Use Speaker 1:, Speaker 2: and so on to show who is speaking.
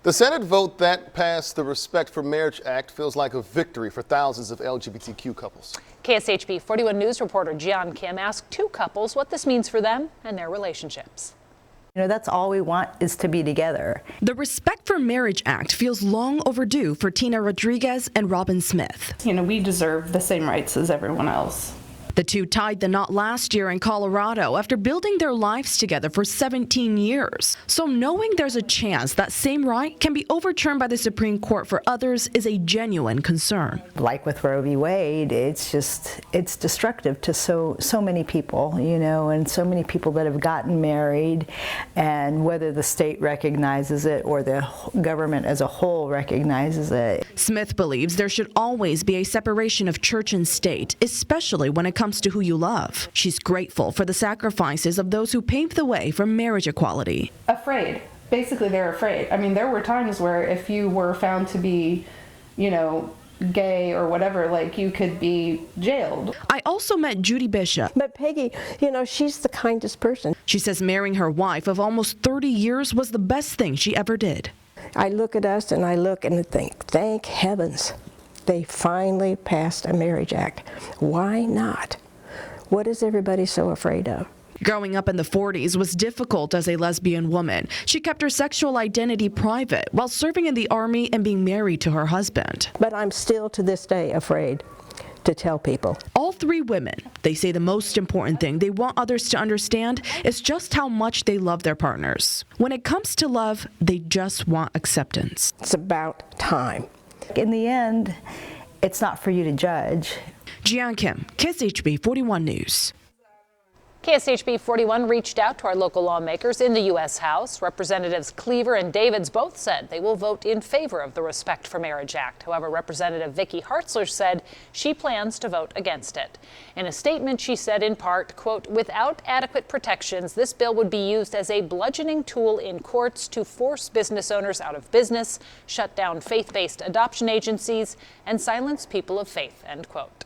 Speaker 1: The Senate vote that passed the Respect for Marriage Act feels like a victory for thousands of LGBTQ couples.
Speaker 2: KSHB 41 News reporter Gian Kim asked two couples what this means for them and their relationships.
Speaker 3: You know, that's all we want is to be together.
Speaker 4: The Respect for Marriage Act feels long overdue for Tina Rodriguez and Robin Smith.
Speaker 5: You know, we deserve the same rights as everyone else.
Speaker 4: The two tied the knot last year in Colorado after building their lives together for 17 years. So knowing there's a chance that same right can be overturned by the Supreme Court for others is a genuine concern.
Speaker 3: Like with Roe v. Wade, it's destructive to so many people, you know, and so many people that have gotten married, and whether the state recognizes it or the government as a whole recognizes it.
Speaker 4: Smith believes there should always be a separation of church and state, especially when it comes to who you love. She's grateful for the sacrifices of those who paved the way for marriage equality.
Speaker 5: Afraid. Basically, they're afraid. I mean, there were times where if you were found to be, you know, gay or whatever, like, you could be jailed.
Speaker 4: I also met Judy Bishop.
Speaker 6: But Peggy, you know, she's the kindest person.
Speaker 4: She says marrying her wife of almost 30 years was the best thing she ever did.
Speaker 6: I look at us and I look and think, thank heavens. They finally passed a marriage act. Why not? What is everybody so afraid of?
Speaker 4: Growing up in the 40s was difficult as a lesbian woman. She kept her sexual identity private while serving in the Army and being married to her husband.
Speaker 6: But I'm still to this day afraid to tell people.
Speaker 4: All three women, they say the most important thing they want others to understand is just how much they love their partners. When it comes to love, they just want acceptance.
Speaker 6: It's about time.
Speaker 3: In the end, it's not for you to judge.
Speaker 4: Gian Kim, KSHB 41 News.
Speaker 2: KSHB 41 reached out to our local lawmakers in the U.S. House. Representatives Cleaver and Davids both said they will vote in favor of the Respect for Marriage Act. However, Representative Vicky Hartzler said she plans to vote against it. In a statement, she said in part, quote, without adequate protections, this bill would be used as a bludgeoning tool in courts to force business owners out of business, shut down faith-based adoption agencies, and silence people of faith, end quote.